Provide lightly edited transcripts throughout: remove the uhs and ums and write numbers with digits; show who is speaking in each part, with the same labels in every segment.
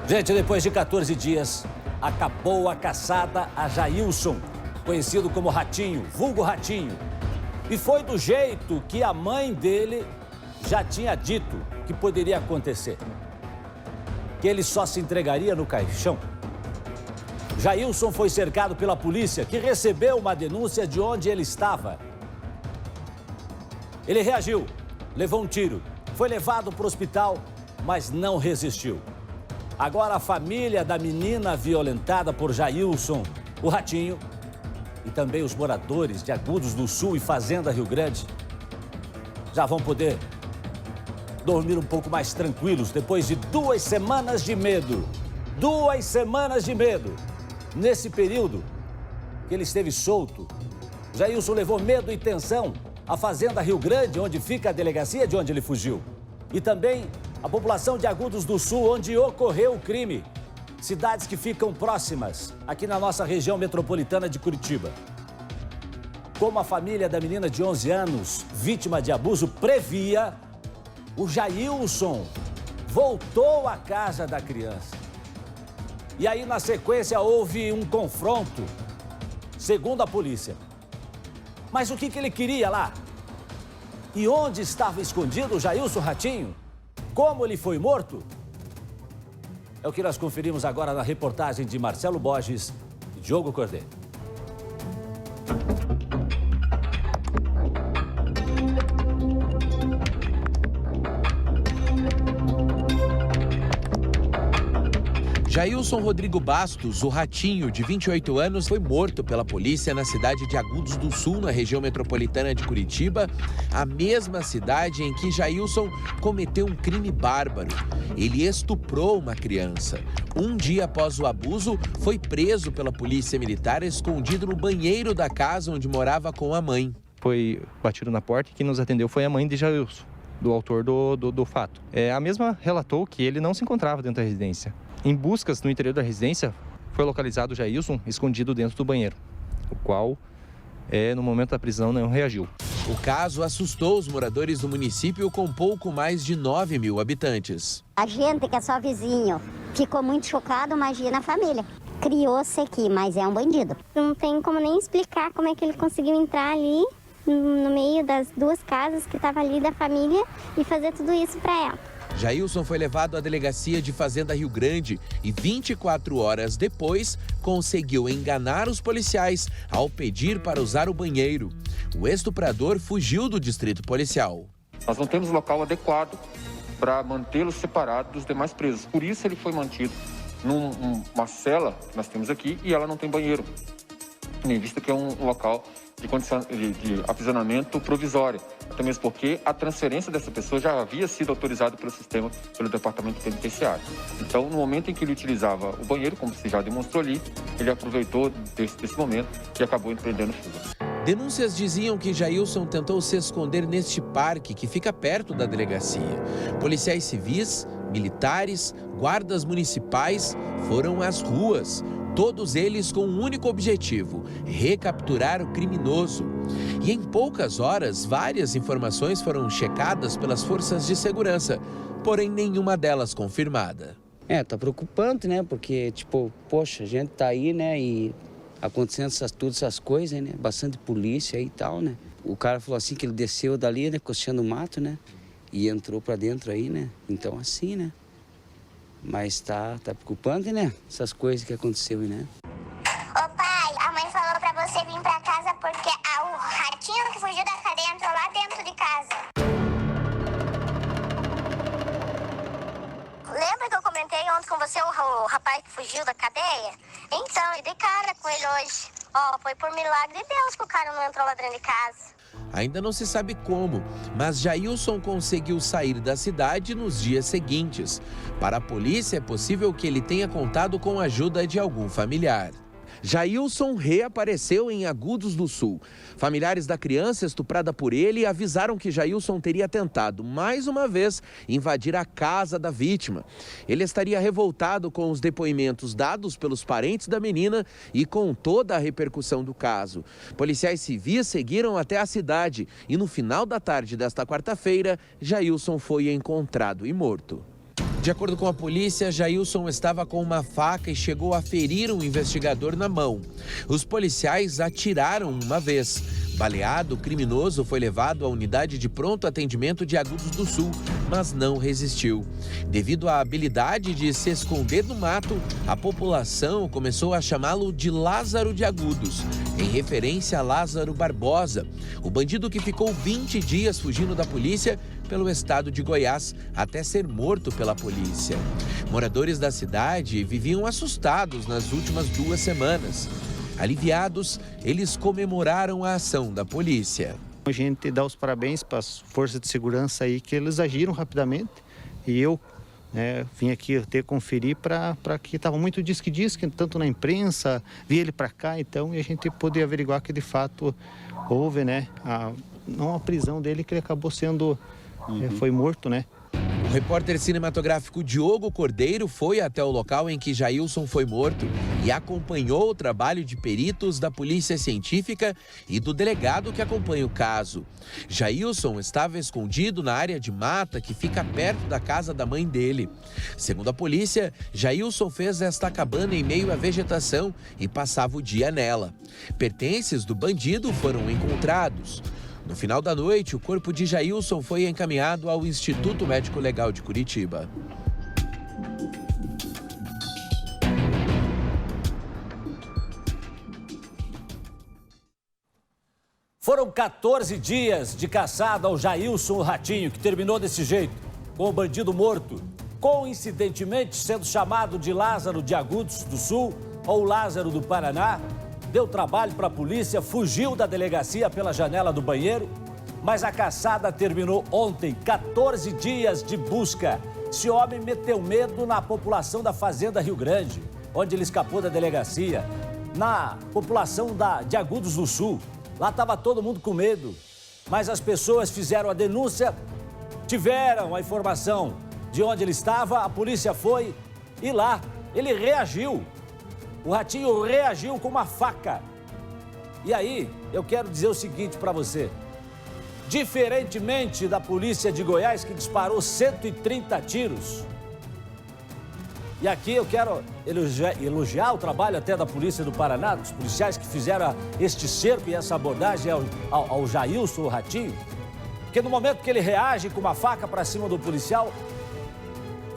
Speaker 1: Gente, depois de 14 dias, acabou a caçada a Jailson, conhecido como Ratinho, vulgo Ratinho. E foi do jeito que a mãe dele já tinha dito que poderia acontecer. Que ele só se entregaria no caixão. Jailson foi cercado pela polícia, que recebeu uma denúncia de onde ele estava. Ele reagiu, levou um tiro, foi levado para o hospital, mas não resistiu. Agora a família da menina violentada por Jailson, o Ratinho, e também os moradores de Agudos do Sul e Fazenda Rio Grande, já vão poder dormir um pouco mais tranquilos depois de 2 semanas de medo. 2 semanas de medo. Nesse período que ele esteve solto, Jailson levou medo e tensão à Fazenda Rio Grande, onde fica a delegacia de onde ele fugiu. E também a população de Agudos do Sul, onde ocorreu o crime. Cidades que ficam próximas, aqui na nossa região metropolitana de Curitiba. Como a família da menina de 11 anos, vítima de abuso, previa, o Jailson voltou à casa da criança. E aí, na sequência, houve um confronto, segundo a polícia. Mas o que ele queria lá? E onde estava escondido o Jailson Ratinho? Como ele foi morto? É o que nós conferimos agora na reportagem de Marcelo Borges e Diogo Cordeiro.
Speaker 2: Jailson Rodrigo Bastos, o Ratinho, de 28 anos, foi morto pela polícia na cidade de Agudos do Sul, na região metropolitana de Curitiba, a mesma cidade em que Jailson cometeu um crime bárbaro. Ele estuprou uma criança. Um dia após o abuso, foi preso pela polícia militar, escondido no banheiro da casa onde morava com a mãe.
Speaker 3: Foi batido na porta e quem nos atendeu foi a mãe de Jailson, do autor do fato. A mesma relatou que ele não se encontrava dentro da residência. Em buscas no interior da residência, foi localizado o Jailson escondido dentro do banheiro, o qual, no momento da prisão, não reagiu.
Speaker 2: O caso assustou os moradores do município com pouco mais de 9 mil habitantes.
Speaker 4: A gente que é só vizinho ficou muito chocado, imagina a família. Criou-se aqui, mas é um bandido.
Speaker 5: Não tem como nem explicar como é que ele conseguiu entrar ali no meio das 2 casas que estavam ali da família e fazer tudo isso para ela.
Speaker 2: Jailson foi levado à delegacia de Fazenda Rio Grande e 24 horas depois conseguiu enganar os policiais ao pedir para usar o banheiro. O estuprador fugiu do distrito policial.
Speaker 6: Nós não temos local adequado para mantê-lo separado dos demais presos. Por isso ele foi mantido numa cela que nós temos aqui e ela não tem banheiro. Nem visto que é um local de aprisionamento provisório. Até mesmo porque a transferência dessa pessoa já havia sido autorizada pelo sistema, pelo departamento penitenciário. Então, no momento em que ele utilizava o banheiro, como se já demonstrou ali, ele aproveitou desse momento e acabou empreendendo fuga.
Speaker 2: Denúncias diziam que Jailson tentou se esconder neste parque que fica perto da delegacia. Policiais civis, militares, guardas municipais foram às ruas. Todos eles com um único objetivo: recapturar o criminoso. E em poucas horas, várias informações foram checadas pelas forças de segurança, porém nenhuma delas confirmada.
Speaker 7: Tá preocupante, né? Porque, poxa, a gente tá aí, né? E acontecendo todas essas coisas, né? Bastante polícia aí e tal, né? O cara falou assim que ele desceu dali, né? Costeando o mato, né? E entrou pra dentro aí, né? Então, assim, né? Mas tá preocupante, né? Essas coisas que aconteceu, né?
Speaker 5: Ô pai, a mãe falou pra você vir pra casa porque o Ratinho que fugiu da cadeia entrou lá dentro de casa. Lembra que eu comentei ontem com você o rapaz que fugiu da cadeia? Então, eu dei cara com ele hoje. Foi por milagre de Deus que o cara não entrou lá dentro de casa.
Speaker 2: Ainda não se sabe como, mas Jailson conseguiu sair da cidade nos dias seguintes. Para a polícia, é possível que ele tenha contado com a ajuda de algum familiar. Jailson reapareceu em Agudos do Sul. Familiares da criança estuprada por ele avisaram que Jailson teria tentado, mais uma vez, invadir a casa da vítima. Ele estaria revoltado com os depoimentos dados pelos parentes da menina e com toda a repercussão do caso. Policiais civis seguiram até a cidade e no final da tarde desta quarta-feira, Jailson foi encontrado e morto. De acordo com a polícia, Jailson estava com uma faca e chegou a ferir um investigador na mão. Os policiais atiraram uma vez. Baleado, o criminoso foi levado à unidade de pronto atendimento de Agudos do Sul, mas não resistiu. Devido à habilidade de se esconder no mato, a população começou a chamá-lo de Lázaro de Agudos, em referência a Lázaro Barbosa, o bandido que ficou 20 dias fugindo da polícia pelo estado de Goiás até ser morto pela polícia. Moradores da cidade viviam assustados nas últimas 2 semanas. Aliviados, eles comemoraram a ação da polícia.
Speaker 8: A gente dá os parabéns para as forças de segurança aí, que eles agiram rapidamente. E eu vim aqui até conferir para que estava muito disque, tanto na imprensa, vi ele para cá, então, e a gente poder averiguar que de fato houve, não a prisão dele, que ele acabou sendo, foi morto, né?
Speaker 2: O repórter cinematográfico Diogo Cordeiro foi até o local em que Jailson foi morto e acompanhou o trabalho de peritos da Polícia Científica e do delegado que acompanha o caso. Jailson estava escondido na área de mata que fica perto da casa da mãe dele. Segundo a polícia, Jailson fez esta cabana em meio à vegetação e passava o dia nela. Pertences do bandido foram encontrados. No final da noite, o corpo de Jailson foi encaminhado ao Instituto Médico Legal de Curitiba.
Speaker 1: Foram 14 dias de caçada ao Jailson o Ratinho, que terminou desse jeito, com o bandido morto, coincidentemente sendo chamado de Lázaro de Agudos do Sul ou Lázaro do Paraná. Deu trabalho para a polícia, fugiu da delegacia pela janela do banheiro, mas a caçada terminou ontem, 14 dias de busca. Esse homem meteu medo na população da Fazenda Rio Grande, onde ele escapou da delegacia, na população de Agudos do Sul. Lá estava todo mundo com medo, mas as pessoas fizeram a denúncia, tiveram a informação de onde ele estava, a polícia foi e lá ele reagiu. O Ratinho reagiu com uma faca. E aí, eu quero dizer o seguinte para você. Diferentemente da polícia de Goiás, que disparou 130 tiros. E aqui eu quero elogiar o trabalho até da polícia do Paraná, dos policiais que fizeram este cerco e essa abordagem ao Jailson, o Ratinho. Porque no momento que ele reage com uma faca para cima do policial,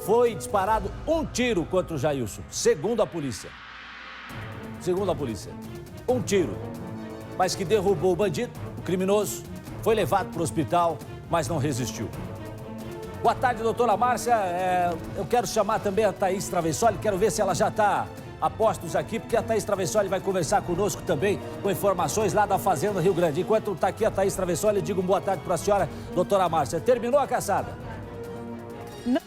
Speaker 1: foi disparado um tiro contra o Jailson, segundo a polícia. Segundo a polícia, um tiro, mas que derrubou o bandido, o criminoso, foi levado para o hospital, mas não resistiu. Boa tarde, doutora Márcia. Eu quero chamar também a Thaís Travessoli, quero ver se ela já está a postos aqui, porque a Thaís Travessoli vai conversar conosco também com informações lá da Fazenda Rio Grande. Enquanto está aqui a Thaís Travessoli, eu digo boa tarde para a senhora, doutora Márcia. Terminou a caçada?
Speaker 9: Não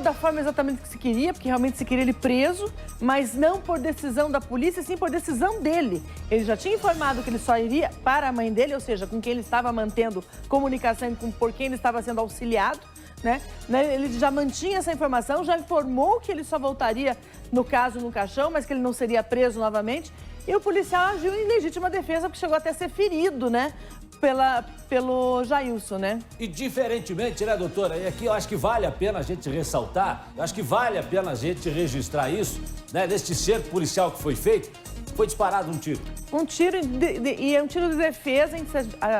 Speaker 9: da forma exatamente que se queria, porque realmente se queria ele preso, mas não por decisão da polícia, sim por decisão dele. Ele já tinha informado que ele só iria para a mãe dele, ou seja, com quem ele estava mantendo comunicação e por quem ele estava sendo auxiliado, né? Ele já mantinha essa informação, já informou que ele só voltaria, no caso, no caixão, mas que ele não seria preso novamente. E o policial agiu em legítima defesa, porque chegou até a ser ferido, né? Pelo Jailson, né? E
Speaker 1: diferentemente, né, doutora? E aqui eu acho que vale a pena a gente ressaltar, eu acho que vale a pena a gente registrar isso, né? Deste cerco policial que foi feito, foi disparado um tiro. Um tiro, e é um tiro de defesa,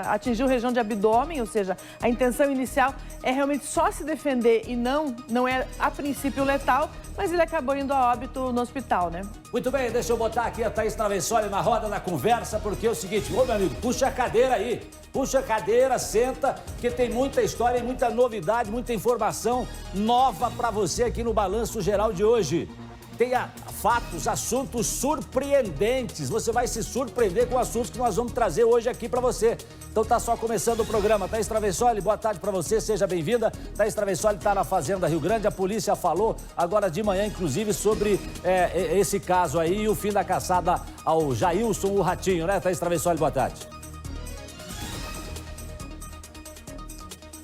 Speaker 1: atingiu região de abdômen, ou seja, a intenção inicial é realmente só se defender e não é, a princípio, letal, mas ele acabou indo a óbito no hospital, né? Muito bem, deixa eu botar aqui a Thaís Travessoli na roda da conversa, porque é o seguinte, ô meu amigo, puxa a cadeira aí, puxa a cadeira, senta, porque tem muita história e muita novidade, muita informação nova para você aqui no Balanço Geral de hoje. Tem fatos, assuntos surpreendentes. Você vai se surpreender com assuntos que nós vamos trazer hoje aqui para você. Então tá só começando o programa. Thaís Travessoli, boa tarde para você, seja bem-vinda. Thaís Travessoli está na Fazenda Rio Grande. A polícia falou agora de manhã, inclusive, sobre esse caso aí e o fim da caçada ao Jailson, o Ratinho, né? Thaís Travessoli, boa tarde.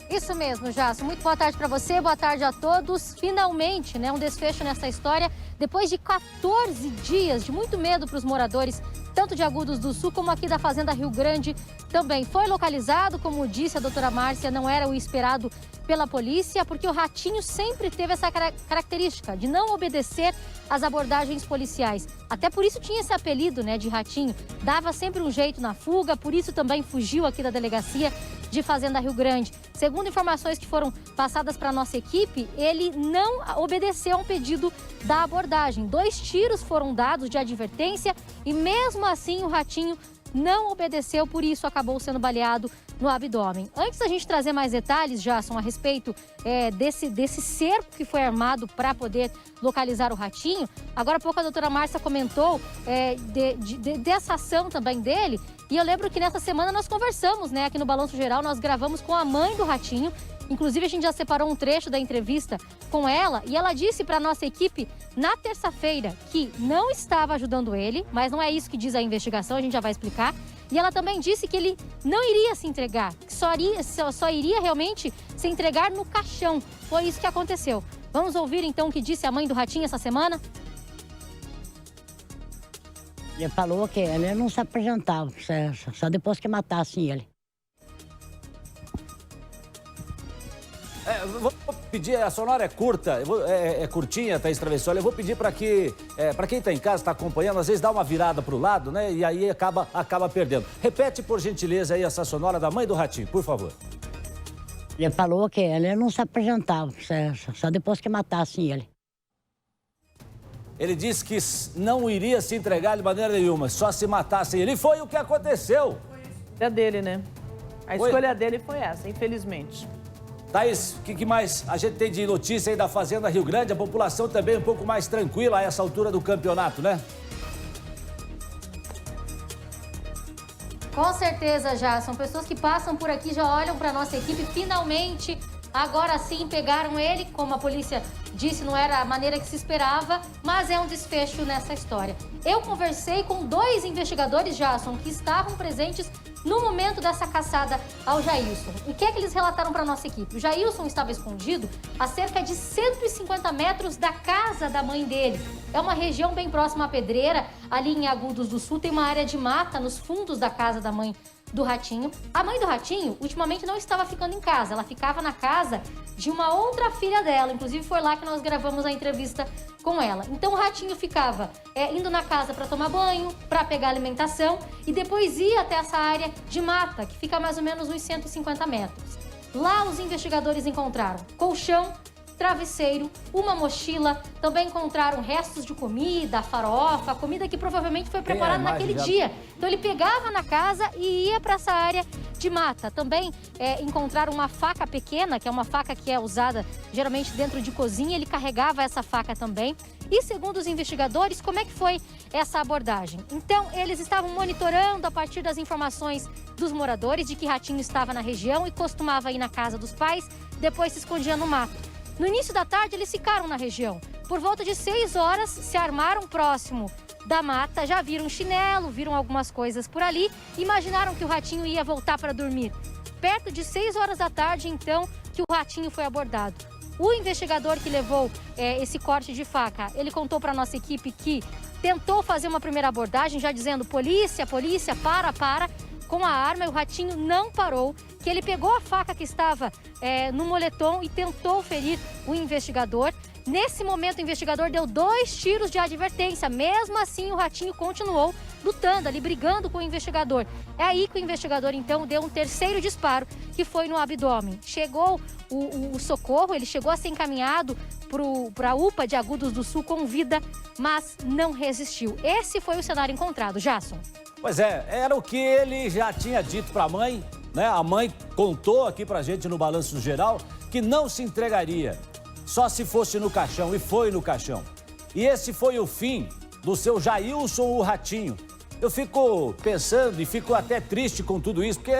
Speaker 10: Isso mesmo, Jasso. Muito boa tarde para você, boa tarde a todos. Finalmente, né, um desfecho nessa história. Depois de 14 dias de muito medo para os moradores, tanto de Agudos do Sul como aqui da Fazenda Rio Grande, também foi localizado, como disse a doutora Márcia, não era o esperado pela polícia, porque o ratinho sempre teve essa característica de não obedecer às abordagens policiais. Até por isso tinha esse apelido, né, de ratinho. Dava sempre um jeito na fuga, por isso também fugiu aqui da delegacia de Fazenda Rio Grande. Segundo informações que foram passadas para a nossa equipe, ele não obedeceu a um pedido da abordagem. 2 tiros foram dados de advertência e mesmo assim o ratinho não obedeceu, por isso acabou sendo baleado no abdômen. Antes da gente trazer mais detalhes, Jasson, a respeito desse cerco que foi armado para poder localizar o ratinho, agora há pouco a doutora Márcia comentou dessa ação também dele, e eu lembro que nessa semana nós conversamos, né, aqui no Balanço Geral, nós gravamos com a mãe do ratinho. Inclusive, a gente já separou um trecho da entrevista com ela e ela disse para a nossa equipe na terça-feira que não estava ajudando ele, mas não é isso que diz a investigação, a gente já vai explicar. E ela também disse que ele não iria se entregar, que só iria realmente se entregar no caixão. Foi isso que aconteceu. Vamos ouvir então o que disse a mãe do ratinho essa semana?
Speaker 11: Ele falou que ele não se apresentava, só depois que matassem ele.
Speaker 1: Vou pedir, a sonora é curta, é curtinha, Thaís Travessoli. Eu vou pedir para que, para quem está em casa, está acompanhando, às vezes dá uma virada para o lado, né? E aí acaba perdendo. Repete, por gentileza, aí essa sonora da mãe do ratinho, por favor.
Speaker 11: Ele falou que ele não se apresentava, só depois que matassem ele.
Speaker 1: Ele disse que não iria se entregar de maneira nenhuma, só se matassem ele. E foi o que aconteceu.
Speaker 9: Foi a escolha dele, né? A escolha dele foi essa, infelizmente.
Speaker 1: Thaís, o que mais a gente tem de notícia aí da Fazenda Rio Grande? A população também um pouco mais tranquila a essa altura do campeonato, né?
Speaker 10: Com certeza, já. São pessoas que passam por aqui, já olham para nossa equipe. Finalmente, agora sim, pegaram ele. Como a polícia disse, não era a maneira que se esperava, mas é um desfecho nessa história. Eu conversei com 2 investigadores, Jasson, que estavam presentes no momento dessa caçada ao Jailson. E o que é que eles relataram para a nossa equipe? O Jailson estava escondido a cerca de 150 metros da casa da mãe dele. É uma região bem próxima à Pedreira, ali em Agudos do Sul, tem uma área de mata nos fundos da casa da mãe do ratinho. A mãe do ratinho, ultimamente, não estava ficando em casa, ela ficava na casa de uma outra filha dela. Inclusive, foi lá que nós gravamos a entrevista com ela. Então, o ratinho ficava indo na casa para tomar banho, para pegar alimentação e depois ia até essa área de mata, que fica a mais ou menos uns 150 metros. Lá, os investigadores encontraram colchão, travesseiro, uma mochila, também encontraram restos de comida, farofa, comida que provavelmente foi preparada naquele dia. Então ele pegava na casa e ia para essa área de mata. Também encontraram uma faca pequena, que é uma faca que é usada geralmente dentro de cozinha, ele carregava essa faca também. E segundo os investigadores, como é que foi essa abordagem? Então, eles estavam monitorando a partir das informações dos moradores de que ratinho estava na região e costumava ir na casa dos pais, depois se escondia no mato. No início da tarde, eles ficaram na região. Por volta de 6 horas, se armaram próximo da mata, já viram chinelo, viram algumas coisas por ali, imaginaram que o ratinho ia voltar para dormir. Perto de 6 horas da tarde, então, que o ratinho foi abordado. O investigador que levou esse corte de faca, ele contou para a nossa equipe que tentou fazer uma primeira abordagem, já dizendo, polícia, polícia, para, com a arma, e o ratinho não parou, que ele pegou a faca que estava no moletom e tentou ferir o investigador. Nesse momento, o investigador deu 2 tiros de advertência. Mesmo assim, o ratinho continuou lutando ali, brigando com o investigador. É aí que o investigador, então, deu um terceiro disparo, que foi no abdômen. Chegou o socorro, ele chegou a ser encaminhado para a UPA de Agudos do Sul com vida, mas não resistiu. Esse foi o cenário encontrado. Jasson.
Speaker 1: Pois é, era o que ele já tinha dito para a mãe, né? A mãe contou aqui pra gente no Balanço Geral que não se entregaria, só se fosse no caixão, e foi no caixão. E esse foi o fim do seu Jailson, o ratinho. Eu fico pensando e fico até triste com tudo isso, porque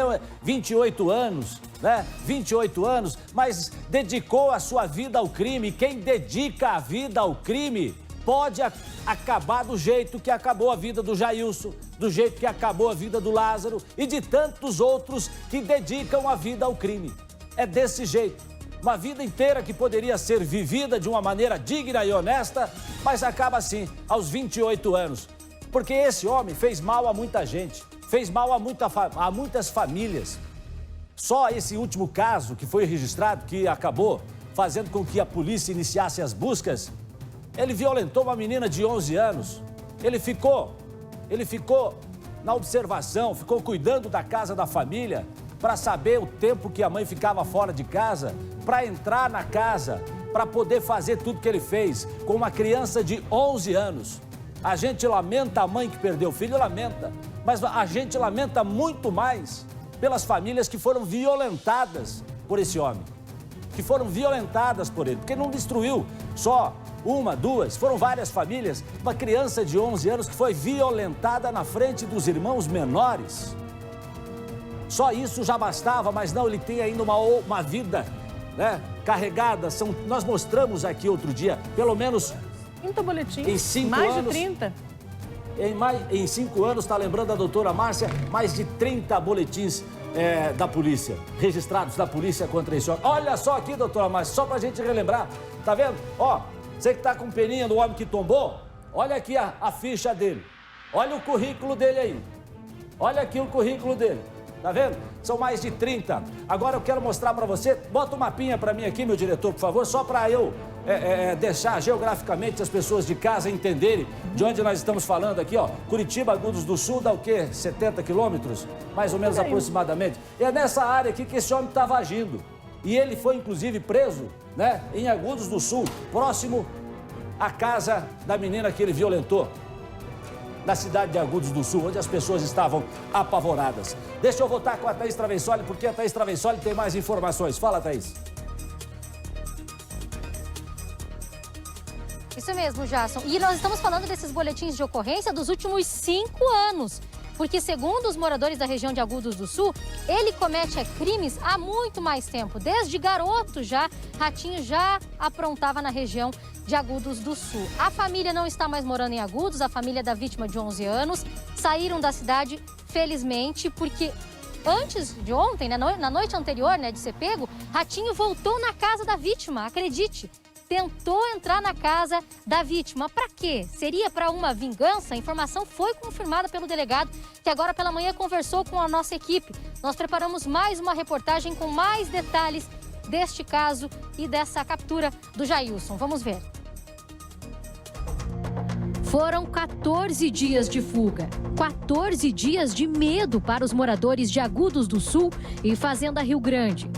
Speaker 1: 28 anos, né? 28 anos, mas dedicou a sua vida ao crime. Quem dedica a vida ao crime pode acabar do jeito que acabou a vida do Jailson, do jeito que acabou a vida do Lázaro e de tantos outros que dedicam a vida ao crime. É desse jeito. Uma vida inteira que poderia ser vivida de uma maneira digna e honesta, mas acaba assim, aos 28 anos. Porque esse homem fez mal a muita gente. fez mal a muitas famílias. Só esse último caso que foi registrado, que acabou fazendo com que a polícia iniciasse as buscas, ele violentou uma menina de 11 anos. Ele ficou na observação, ficou cuidando da casa da família para saber o tempo que a mãe ficava fora de casa, para entrar na casa, para poder fazer tudo que ele fez com uma criança de 11 anos. A gente lamenta a mãe que perdeu o filho, lamenta, mas a gente lamenta muito mais pelas famílias que foram violentadas por esse homem, que foram violentadas por ele, porque não destruiu só uma, duas, foram várias famílias. Uma criança de 11 anos que foi violentada na frente dos irmãos menores. Só isso já bastava, mas não, ele tem ainda uma vida, né, carregada. Nós mostramos aqui outro dia, pelo menos
Speaker 9: 30 boletins,
Speaker 1: em 5
Speaker 9: mais
Speaker 1: anos,
Speaker 9: de 30.
Speaker 1: Em 5 anos, está lembrando a doutora Márcia, mais de 30 boletins da polícia, registrados da polícia contra esse homem. Olha só aqui, doutora Márcia, só pra gente relembrar, tá vendo? Ó, você que tá com peninha do homem que tombou, olha aqui a ficha dele. Olha o currículo dele aí. Olha aqui o currículo dele. Tá vendo? São mais de 30. Agora eu quero mostrar pra você, bota um mapinha pra mim aqui, meu diretor, por favor, só pra eu deixar geograficamente as pessoas de casa entenderem de onde nós estamos falando aqui, ó. Curitiba, Agudos do Sul, dá o quê? 70 quilômetros? Mais ou menos aproximadamente. E é nessa área aqui que esse homem estava agindo. E ele foi, inclusive, preso, né, em Agudos do Sul, próximo à casa da menina que ele violentou, na cidade de Agudos do Sul, onde as pessoas estavam apavoradas. Deixa eu voltar com a Thaís Travessoli, porque a Thaís Travessoli tem mais informações. Fala, Thaís.
Speaker 10: Isso mesmo, Jasson. E nós estamos falando desses boletins de ocorrência dos últimos 5 anos. Porque, segundo os moradores da região de Agudos do Sul, ele comete crimes há muito mais tempo. Desde garoto já, Ratinho já aprontava na região de Agudos do Sul. A família não está mais morando em Agudos, a família da vítima de 11 anos. Saíram da cidade, felizmente, porque antes de ontem, na noite anterior, de ser pego, Ratinho voltou na casa da vítima, acredite. Tentou entrar na casa da vítima. Para quê? Seria para uma vingança? A informação foi confirmada pelo delegado, que agora pela manhã conversou com a nossa equipe. Nós preparamos mais uma reportagem com mais detalhes deste caso e dessa captura do Jailson. Vamos ver. Foram 14 dias de fuga, 14 dias de medo para os moradores de Agudos do Sul e Fazenda Rio Grande.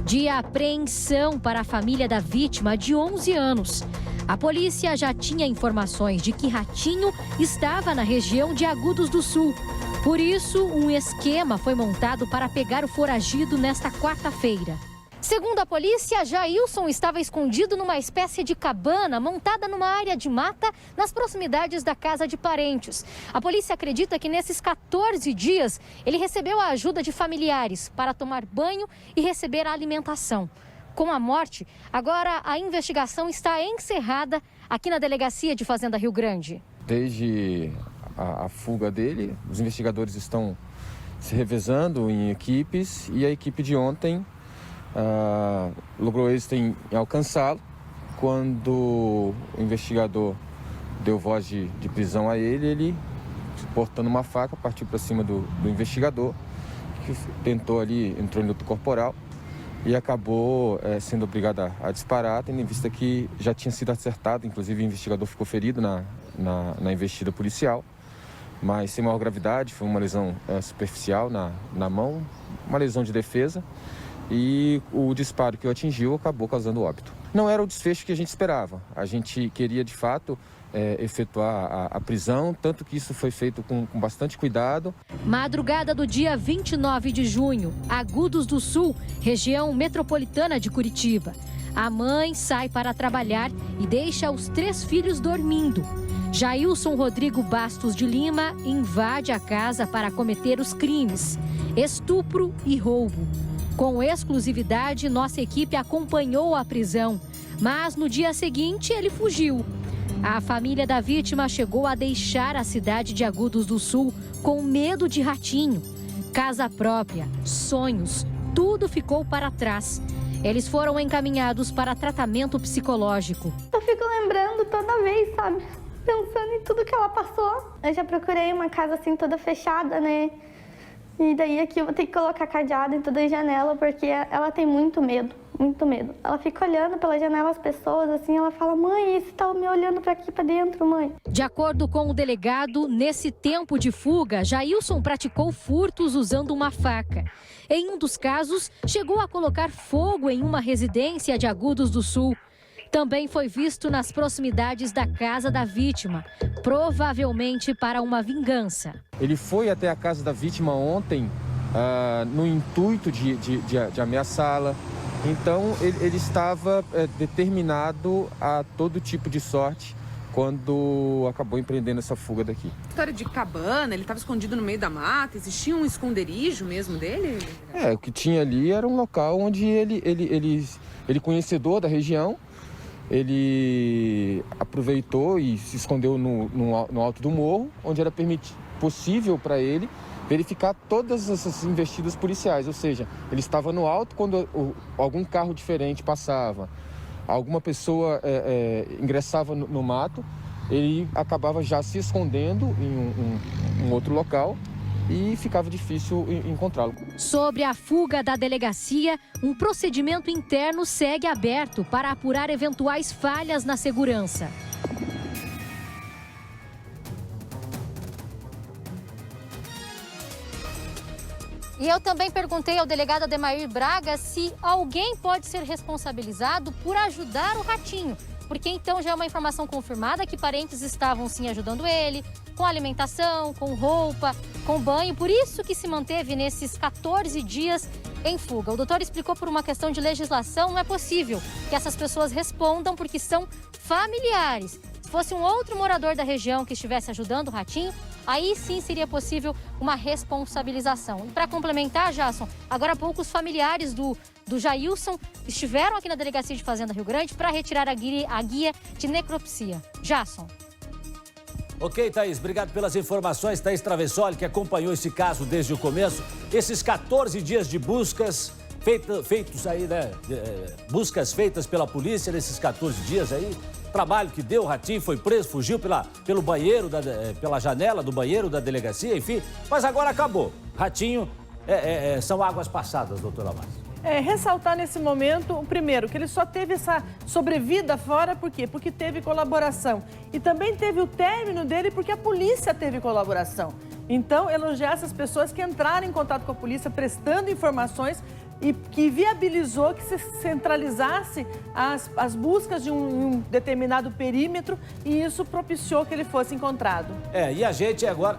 Speaker 10: De apreensão para a família da vítima de 11 anos. A polícia já tinha informações de que Ratinho estava na região de Agudos do Sul. Por isso, um esquema foi montado para pegar o foragido nesta quarta-feira. Segundo a polícia, Jailson estava escondido numa espécie de cabana montada numa área de mata nas proximidades da casa de parentes. A polícia acredita que nesses 14 dias ele recebeu a ajuda de familiares para tomar banho e receber a alimentação. Com a morte, agora a investigação está encerrada aqui na delegacia de Fazenda Rio Grande.
Speaker 12: Desde a fuga dele, os investigadores estão se revezando em equipes e a equipe de ontem logrou êxito em alcançá-lo. Quando o investigador deu voz de prisão a ele, portando uma faca, partiu para cima do investigador, que entrou em luta corporal e acabou sendo obrigado a disparar, tendo em vista que já tinha sido acertado. Inclusive o investigador ficou ferido na investida policial, mas sem maior gravidade. Foi uma lesão superficial na mão, uma lesão de defesa. E o disparo que o atingiu acabou causando óbito. Não era o desfecho que a gente esperava. A gente queria, de fato, efetuar a prisão, tanto que isso foi feito com bastante cuidado.
Speaker 10: Madrugada do dia 29 de junho, Agudos do Sul, região metropolitana de Curitiba. A mãe sai para trabalhar e deixa os 3 filhos dormindo. Jailson Rodrigo Bastos de Lima invade a casa para cometer os crimes: estupro e roubo. Com exclusividade, nossa equipe acompanhou a prisão, mas no dia seguinte ele fugiu. A família da vítima chegou a deixar a cidade de Agudos do Sul com medo de Ratinho. Casa própria, sonhos, tudo ficou para trás. Eles foram encaminhados para tratamento psicológico.
Speaker 13: Eu fico lembrando toda vez, sabe? Pensando em tudo que ela passou. Eu já procurei uma casa assim toda fechada, né? E daí aqui eu vou ter que colocar cadeado em toda a janela, porque ela tem muito medo, muito medo. Ela fica olhando pela janela as pessoas, assim, ela fala, mãe, você tá me olhando para aqui, para dentro, mãe.
Speaker 10: De acordo com o delegado, nesse tempo de fuga, Jailson praticou furtos usando uma faca. Em um dos casos, chegou a colocar fogo em uma residência de Agudos do Sul. Também foi visto nas proximidades da casa da vítima, provavelmente para uma vingança.
Speaker 12: Ele foi até a casa da vítima ontem no intuito de ameaçá-la. Então, ele estava determinado a todo tipo de sorte quando acabou empreendendo essa fuga daqui.
Speaker 14: História de cabana, ele estava escondido no meio da mata, existia um esconderijo mesmo dele?
Speaker 12: O que tinha ali era um local onde ele conhecedor da região, ele aproveitou e se escondeu no alto do morro, onde era possível para ele verificar todas essas investidas policiais, ou seja, ele estava no alto quando algum carro diferente passava, alguma pessoa ingressava no mato, ele acabava já se escondendo em um outro local e ficava difícil encontrá-lo.
Speaker 10: Sobre a fuga da delegacia, um procedimento interno segue aberto para apurar eventuais falhas na segurança. E eu também perguntei ao delegado Ademair Braga se alguém pode ser responsabilizado por ajudar o ratinho. Porque então já é uma informação confirmada que parentes estavam sim ajudando ele, com alimentação, com roupa, com banho. Por isso que se manteve nesses 14 dias em fuga. O doutor explicou por uma questão de legislação, não é possível que essas pessoas respondam porque são familiares. Se fosse um outro morador da região que estivesse ajudando o ratinho, aí sim seria possível uma responsabilização. E para complementar, Jason, agora há pouco os familiares do Jailson estiveram aqui na Delegacia de Fazenda Rio Grande para retirar a guia de necropsia. Jason.
Speaker 1: Ok, Thaís, obrigado pelas informações. Thaís Travessoli, que acompanhou esse caso desde o começo. Esses 14 dias de buscas feitos aí, né? Buscas feitas pela polícia nesses 14 dias aí. Trabalho que deu, o ratinho foi preso, fugiu pelo banheiro, pela janela do banheiro da delegacia, enfim. Mas agora acabou. Ratinho são águas passadas, doutora Márcia.
Speaker 9: Ressaltar nesse momento, o primeiro, que ele só teve essa sobrevida fora, por quê? Porque teve colaboração. E também teve o término dele porque a polícia teve colaboração. Então, elogiar essas pessoas que entraram em contato com a polícia, prestando informações e que viabilizou que se centralizasse as buscas de um determinado perímetro e isso propiciou que ele fosse encontrado.
Speaker 1: E a gente agora...